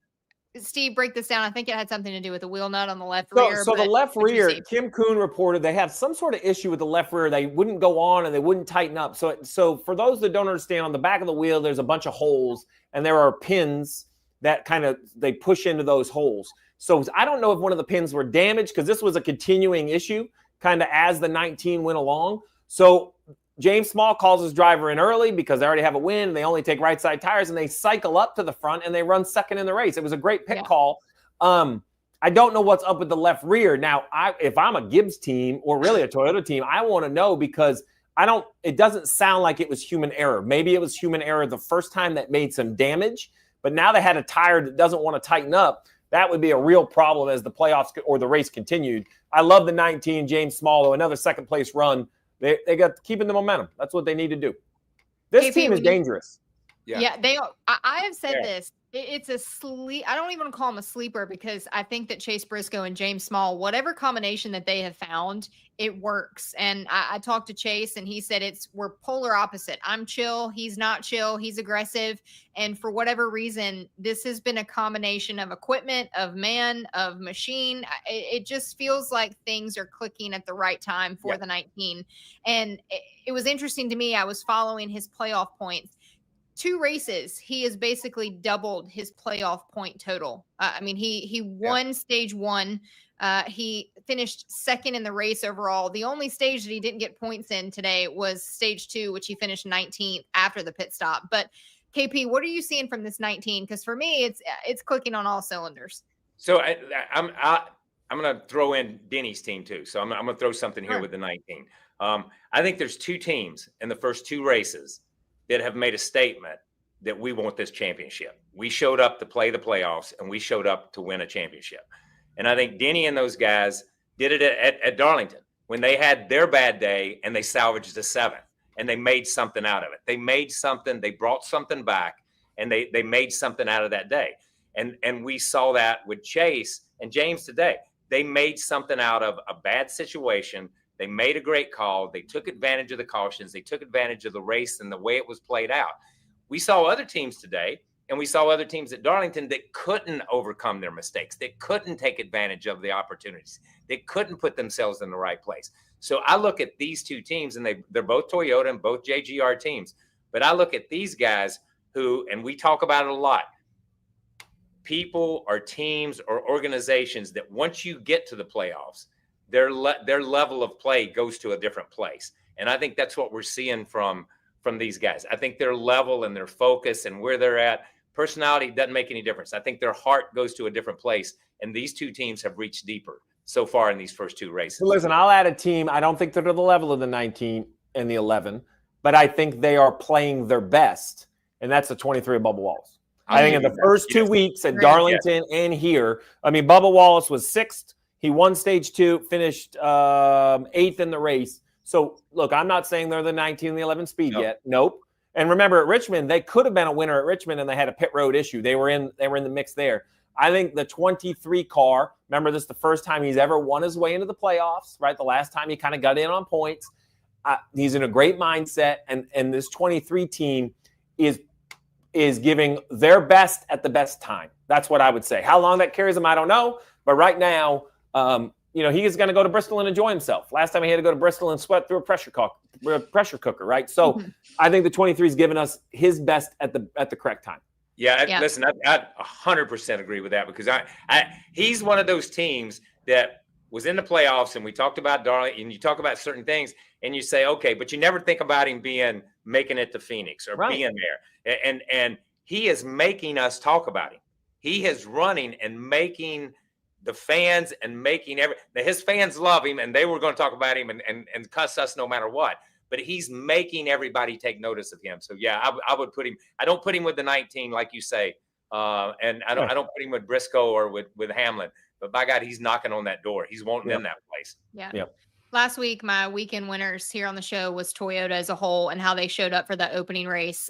Steve, break this down. I think it had something to do with the wheel nut on the left rear. So the left rear, Kim Kuhn reported they have some sort of issue with the left rear. They wouldn't go on and they wouldn't tighten up. So for those that don't understand, on the back of the wheel, there's a bunch of holes and there are pins that they push into those holes. So I don't know if one of the pins were damaged because this was a continuing issue kind of as the 19 went along. So James Small calls his driver in early because they already have a win. They only take right side tires and they cycle up to the front and they run second in the race. It was a great pit call. I don't know what's up with the left rear. Now, if I'm a Gibbs team or really a Toyota team, I want to know because it doesn't sound like it was human error. Maybe it was human error the first time that made some damage, but now they had a tire that doesn't want to tighten up. That would be a real problem as the playoffs or the race continued. I love the 19, James Small, though, another second place run. They got keeping the momentum. That's what they need to do. This team is dangerous. Yeah, I have said this. It's a sleep. I don't even call him a sleeper because I think that Chase Briscoe and James Small, whatever combination that they have found, it works. And I talked to Chase and he said we're polar opposite. I'm chill. He's not chill. He's aggressive. And for whatever reason, this has been a combination of equipment, of man, of machine. It just feels like things are clicking at the right time for the 19. And it was interesting to me. I was following his playoff points. 2 races, he has basically doubled his playoff point total. I mean, he won stage 1. He finished second in the race overall. The only stage that he didn't get points in today was stage 2, which he finished 19th after the pit stop. But KP, what are you seeing from this 19? Because for me, it's clicking on all cylinders. So I'm going to throw in Denny's team too. So I'm going to throw something here with the 19. I think there's 2 teams in the first 2 races that have made a statement that we want this championship. We showed up to play the playoffs and we showed up to win a championship. And I think Denny and those guys did it at Darlington when they had their bad day and they salvaged the 7th and they made something out of it. They made something, they brought something back and they made something out of that day. And we saw that with Chase and James today. They made something out of a bad situation. They made a great call. They took advantage of the cautions. They took advantage of the race and the way it was played out. We saw other teams today, and we saw other teams at Darlington that couldn't overcome their mistakes. They couldn't take advantage of the opportunities. They couldn't put themselves in the right place. So I look at these 2 teams, and they're both Toyota and both JGR teams. But I look at these guys who, and we talk about it a lot, people or teams or organizations that once you get to the playoffs, their level of play goes to a different place. And I think that's what we're seeing from these guys. I think their level and their focus and where they're at, personality doesn't make any difference. I think their heart goes to a different place. And these 2 teams have reached deeper so far in these first 2 races. Well, listen, I'll add a team. I don't think they're to the level of the 19 and the 11, but I think they are playing their best. And that's the 23 of Bubba Wallace. I think in the first 2 weeks at Darlington and here, I mean, Bubba Wallace was 6th. He won stage 2, finished 8th in the race. So, look, I'm not saying they're the 19 and the 11 speed yet. Nope. And remember, at Richmond, they could have been a winner at Richmond, and they had a pit road issue. They were in the mix there. I think the 23 car, remember this is the first time he's ever won his way into the playoffs, right? The last time he kind of got in on points. He's in a great mindset, and this 23 team is giving their best at the best time. That's what I would say. How long that carries them, I don't know. But right now, he is going to go to Bristol and enjoy himself. Last time he had to go to Bristol and sweat through a pressure cooker, right? So I think the 23 is giving us his best at the correct time. Yeah. Listen, I 100% agree with that because he's one of those teams that was in the playoffs, and we talked about Darlington, and you talk about certain things, and you say, okay, but you never think about him making it to Phoenix or being there. And he is making us talk about him. He is running and making the fans and making his fans love him, and they were going to talk about him and cuss us no matter what. But he's making everybody take notice of him. So yeah, I would put him. I don't put him with the 19 like you say, And I don't put him with Briscoe or with Hamlin, but by God, he's knocking on that door. He's wanting in that place. Yeah. Yep. Last week, my weekend winners here on the show was Toyota as a whole and how they showed up for that opening race.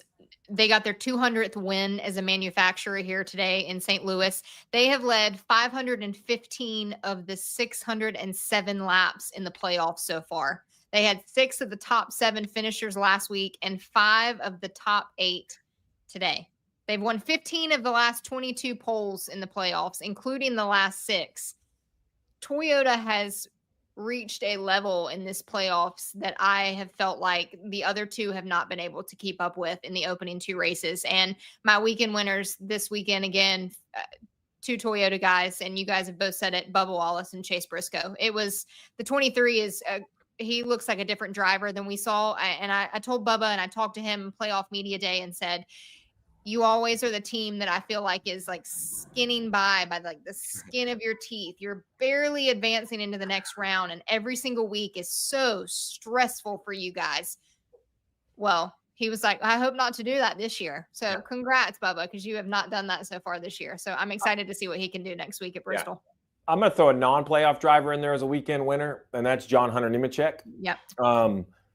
They got their 200th win as a manufacturer here today in St. Louis. They have led 515 of the 607 laps in the playoffs so far. They had 6 of the top 7 finishers last week and 5 of the top 8 today. They've won 15 of the last 22 poles in the playoffs, including the last 6. Toyota has reached a level in this playoffs that I have felt like the other two have not been able to keep up with in the opening 2 races. And my weekend winners this weekend, again, 2 Toyota guys, and you guys have both said it, Bubba Wallace and Chase Briscoe. It was the 23 is he looks like a different driver than we saw. I told Bubba, and I talked to him playoff media day and said, you always are the team that I feel like is like skinning by like the skin of your teeth. You're barely advancing into the next round. And every single week is so stressful for you guys. Well, he was like, I hope not to do that this year. So congrats, Bubba, because you have not done that so far this year. So I'm excited to see what he can do next week at Bristol. Yeah. I'm going to throw a non-playoff driver in there as a weekend winner, and that's John Hunter Nemechek. Yep.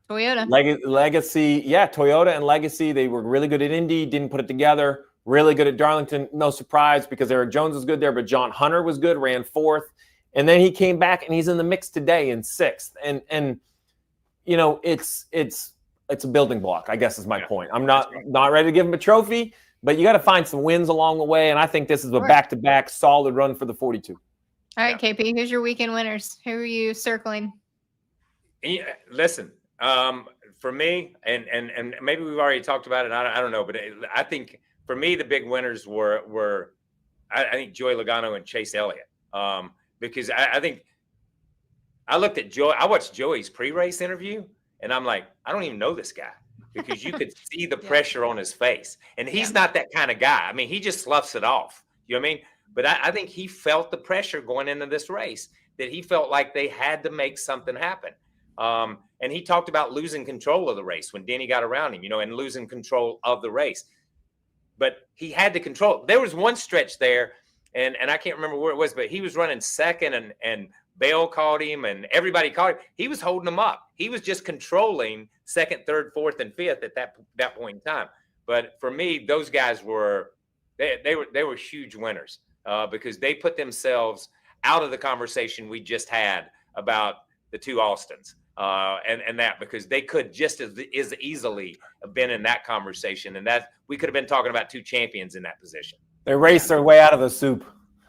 Toyota. Legacy. Yeah, Toyota and Legacy. They were really good at Indy, didn't put it together. Really good at Darlington. No surprise because Eric Jones was good there, but John Hunter was good, ran 4th. And then he came back and he's in the mix today in 6th. And you know, it's a building block, I guess is my point. I'm not ready to give him a trophy, but you got to find some wins along the way. And I think this is a back-to-back solid run for the 42. All right, KP, who's your weekend winners? Who are you circling? Yeah, listen, for me, and maybe we've already talked about it. I don't know, but I think for me the big winners were I think Joey Logano and Chase Elliott, because I think I looked at Joey. I watched Joey's pre-race interview, and I'm like, I don't even know this guy because you could see the pressure on his face, and he's not that kind of guy. I mean, he just sloughs it off. You know what I mean? But I think he felt the pressure going into this race, that he felt like they had to make something happen. And he talked about losing control of the race when Denny got around him, you know, and losing control of the race. But he had to control. There was one stretch there, and I can't remember where it was, but he was running second, and Bale caught him, and everybody caught him. He was holding them up. He was just controlling 2nd, 3rd, 4th, and 5th at that point in time. But for me, those guys were they were huge winners. Because they put themselves out of the conversation we just had about the 2 Austins and that, because they could just as easily have been in that conversation, and that we could have been talking about 2 champions in that position. They raced their way out of the soup.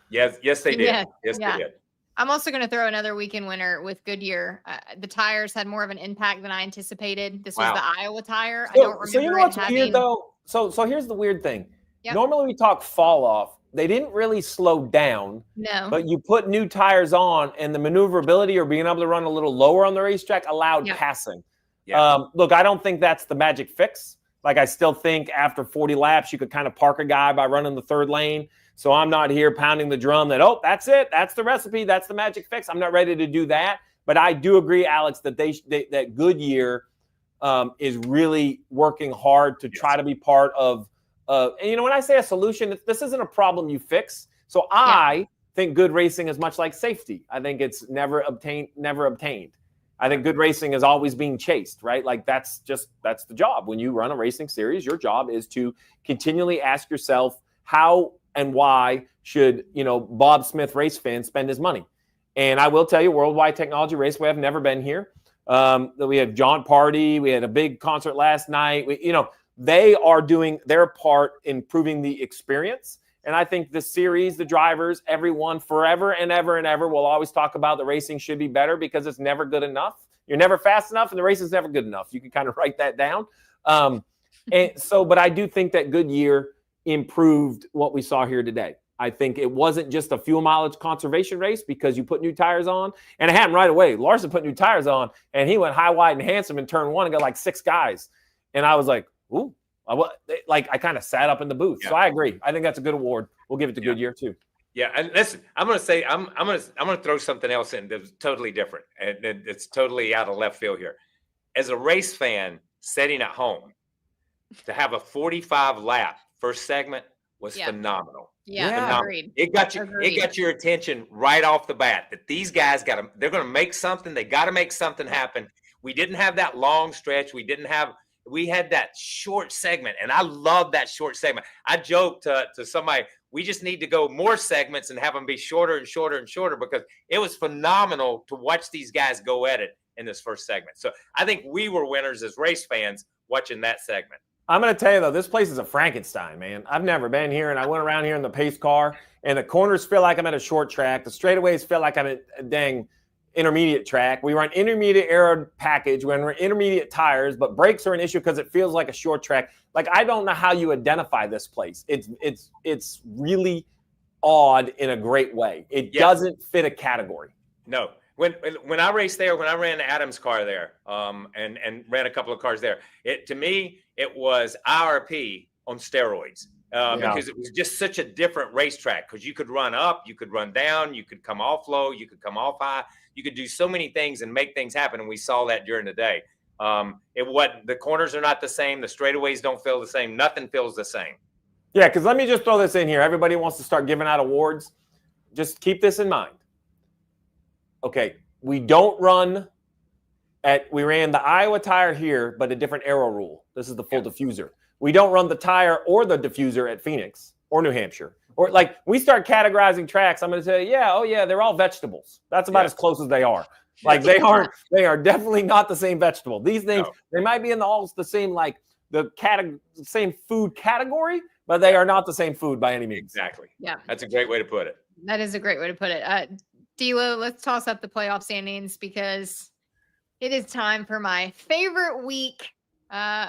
Yes, they did. Yes, they did. I'm also going to throw another weekend winner with Goodyear. The tires had more of an impact than I anticipated. This was the Iowa tire. I don't remember. So you know what's weird though? So here's the weird thing. Yep. Normally we talk fall off. They didn't really slow down. No. But you put new tires on, and the maneuverability or being able to run a little lower on the racetrack allowed passing. Yeah. Look, I don't think that's the magic fix. Like, I still think after 40 laps, you could kind of park a guy by running the 3rd lane. So I'm not here pounding the drum that, oh, that's it. That's the recipe. That's the magic fix. I'm not ready to do that. But I do agree, Alex, that that Goodyear is really working hard to try to be part of. And, you know, when I say a solution, this isn't a problem you fix. So I think good racing is much like safety. I think it's never obtained. I think good racing is always being chased, right? Like that's the job. When you run a racing series, your job is to continually ask yourself how and why should, you know, Bob Smith race fan spend his money. And I will tell you, World Wide Technology Raceway, I've never been here. We had John Party. We had a big concert last night. They are doing their part in improving the experience. And I think the series, the drivers, everyone forever and ever and ever will always talk about the racing should be better because it's never good enough. You're never fast enough and the race is never good enough. You can kind of write that down. But I do think that Goodyear improved what we saw here today. I think it wasn't just a fuel mileage conservation race because you put new tires on. And it happened right away. Larson put new tires on and he went high, wide, and handsome in turn 1 and got like 6 guys. And I was like, ooh, I kind of sat up in the booth. Yeah. So I agree. I think that's a good award. We'll give it to Goodyear too. Yeah, and listen, I'm going to say I'm going to throw something else in that's totally different, and it's totally out of left field here. As a race fan sitting at home, to have a 45 lap first segment was phenomenal. Yeah, agreed. It got your attention right off the bat that these guys they're going to make something. They got to make something happen. We didn't have that long stretch. We had that short segment, and I love that short segment. I joked to somebody, we just need to go more segments and have them be shorter and shorter and shorter, because it was phenomenal to watch these guys go at it in this first segment. So I think we were winners as race fans watching that segment. I'm going to tell you, though, this place is a Frankenstein, man. I've never been here, and I went around here in the pace car, and the corners feel like I'm at a short track. The straightaways feel like I'm at a dang intermediate track. We run intermediate aero package. We run intermediate tires, but brakes are an issue because it feels like a short track. Like, I don't know how you identify this place. It's really odd in a great way. It doesn't fit a category. No. When I raced there, when I ran Adam's car there, and ran a couple of cars there, to me it was IRP on steroids, because it was just such a different racetrack. Because you could run up, you could run down, you could come off low, you could come off high, you could do so many things and make things happen, and we saw that during the day. The corners are not the same, the straightaways don't feel the same, nothing feels the same. Yeah, because let me just throw this in here. Everybody wants to start giving out awards. Just keep this in mind. Okay, we ran the Iowa tire here, but a different aero rule. This is the full diffuser. We don't run the tire or the diffuser at Phoenix or New Hampshire. Or like, we start categorizing tracks, I'm going to say, they're all vegetables. That's about as close as they are. Like, they are definitely not the same vegetable. These things, they might be in the same, like the same food category, but they are not the same food by any means. Exactly. Yeah. That's a great way to put it. That is a great way to put it. D'Lo, let's toss up the playoff standings, because it is time for my favorite week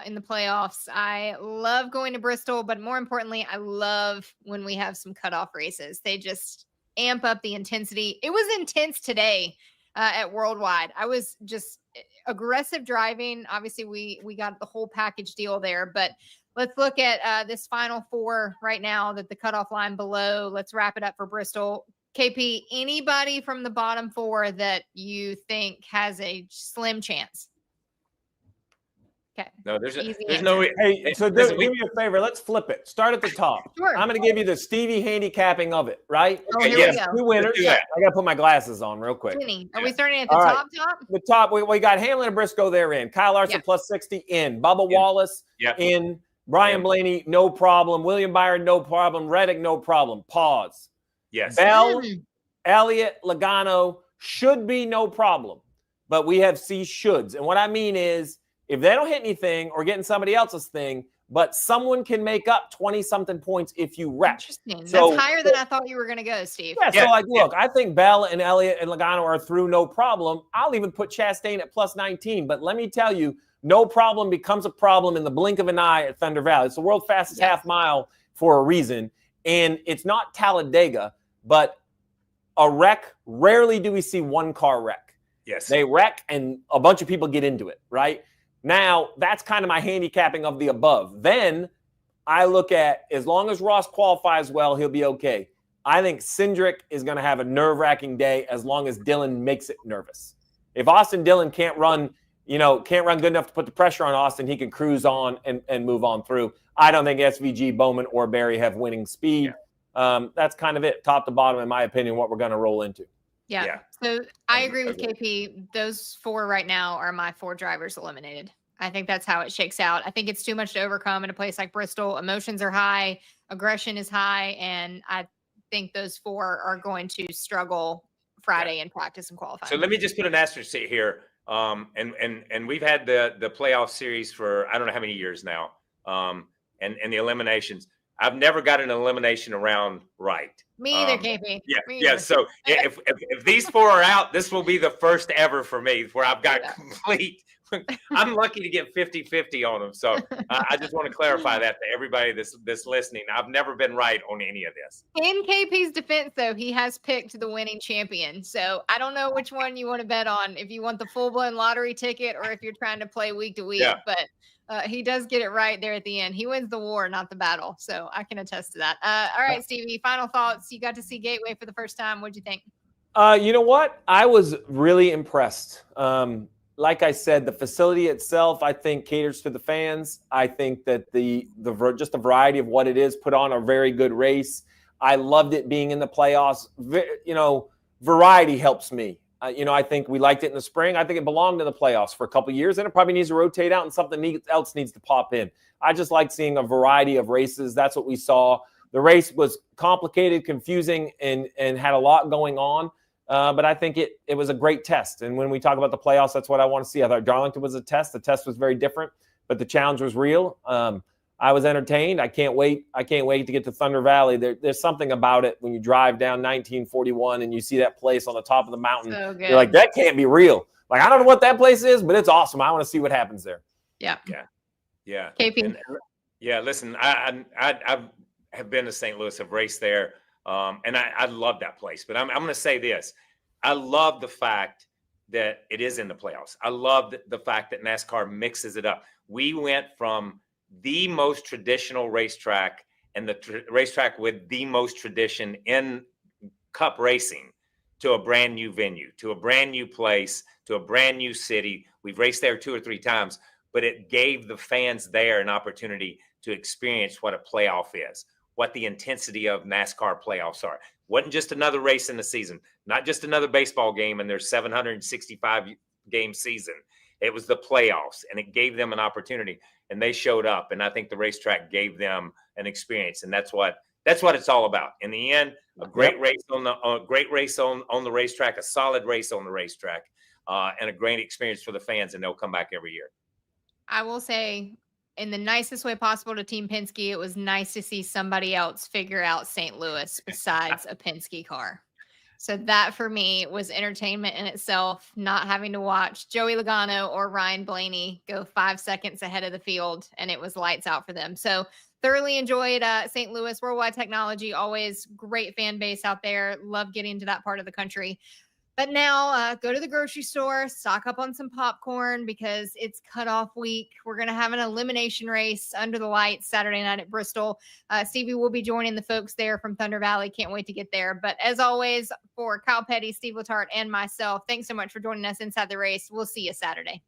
in the playoffs. I love going to Bristol, but more importantly, I love when we have some cutoff races. They just amp up the intensity. It was intense today at World Wide. I was just aggressive driving. Obviously, we got the whole package deal there, but let's look at this final four right now, that the cutoff line below. Let's wrap it up for Bristol. KP, anybody from the bottom four that you think has a slim chance? Okay. No, there's no. Hey, so do me a favor. Let's flip it. Start at the top. Sure. I'm going to give you the Stevie handicapping of it, right? Okay, here we go. Two winners. I got to put my glasses on real quick. Denny, are we starting at the top? The top. We got Hamlin and Briscoe. They're in. Kyle Larson plus 60 in. Bubba Wallace in. Brian Blaney, no problem. William Byron, no problem. Reddick, no problem. Pause. Yes. Bell, Elliott, Logano should be no problem, but we have C shoulds. And what I mean is, if they don't hit anything or getting somebody else's thing, but someone can make up 20-something points if you wreck. Interesting. So, that's higher than I thought you were going to go, Steve. Yeah, so look, I think Bell and Elliott and Logano are through no problem. I'll even put Chastain at plus 19, but let me tell you, no problem becomes a problem in the blink of an eye at Thunder Valley. It's the world's fastest half mile for a reason, and it's not Talladega, but a wreck, rarely do we see one car wreck. Yes. They wreck, and a bunch of people get into it, right? Now, that's kind of my handicapping of the above. Then I look at, as long as Ross qualifies well, he'll be okay. I think Cindric is going to have a nerve-wracking day as long as Dillon makes it nervous. If Austin Dillon can't run good enough to put the pressure on Austin, he can cruise on and move on through. I don't think SVG, Bowman, or Barry have winning speed. That's kind of it, top to bottom, in my opinion, what we're going to roll into. Yeah. So I agree with KP. Those four right now are my four drivers eliminated. I think that's how it shakes out. I think it's too much to overcome in a place like Bristol. Emotions are high, aggression is high, and I think those four are going to struggle Friday in practice and qualifying. So let me just put an asterisk here. And we've had the playoff series for I don't know how many years now. And the eliminations. I've never got an elimination around right. Me either, KP. Yeah. So if these four are out, this will be the first ever for me where I've got complete. I'm lucky to get 50-50 on them. So I just want to clarify that to everybody that's listening. I've never been right on any of this. In KP's defense, though, he has picked the winning champion. So I don't know which one you want to bet on, if you want the full-blown lottery ticket or if you're trying to play week to week. Yeah. But he does get it right there at the end. He wins the war, not the battle. So I can attest to that. All right, Stevie, final thoughts. You got to see Gateway for the first time. What'd you think? You know what? I was really impressed. like I said, the facility itself, I think, caters to the fans. I think that just the variety of what it is put on a very good race. I loved it being in the playoffs. Variety helps me. I think we liked it in the spring. I think it belonged in the playoffs for a couple of years, and it probably needs to rotate out and something else needs to pop in. I just like seeing a variety of races. That's what we saw. The race was complicated, confusing, and had a lot going on. But I think it was a great test. And when we talk about the playoffs, that's what I want to see. I thought Darlington was a test. The test was very different, but the challenge was real. I was entertained. I can't wait to get to Thunder Valley. There's something about it when you drive down 1941 and you see that place on the top of the mountain. So good. You're like, that can't be real. Like, I don't know what that place is, but it's awesome. I want to see what happens there. Yeah. KP. Listen, I have been to St. Louis. I've raced there. And I love that place, but I'm going to say this. I love the fact that it is in the playoffs. I love the fact that NASCAR mixes it up. We went from the most traditional racetrack and the racetrack with the most tradition in Cup racing to a brand new venue, to a brand new place, to a brand new city. We've raced there 2 or 3 times, but it gave the fans there an opportunity to experience what a playoff is, what the intensity of NASCAR playoffs are. Wasn't just another race in the season, not just another baseball game in their 765 game season. It was the playoffs, and it gave them an opportunity, and they showed up. And I think the racetrack gave them an experience, and that's what it's all about. In the end, a great race on the racetrack, a solid race on the racetrack, and a great experience for the fans, and they'll come back every year. I will say, in the nicest way possible to Team Penske, it was nice to see somebody else figure out St. Louis besides a Penske car. So that for me was entertainment in itself, not having to watch Joey Logano or Ryan Blaney go 5 seconds ahead of the field, and it was lights out for them. So thoroughly enjoyed St. Louis. World Wide Technology, always great fan base out there. Love getting to that part of the country. But now go to the grocery store, stock up on some popcorn because it's cutoff week. We're going to have an elimination race under the lights Saturday night at Bristol. Stevie will be joining the folks there from Thunder Valley. Can't wait to get there. But as always, for Kyle Petty, Steve Letarte, and myself, thanks so much for joining us inside the race. We'll see you Saturday.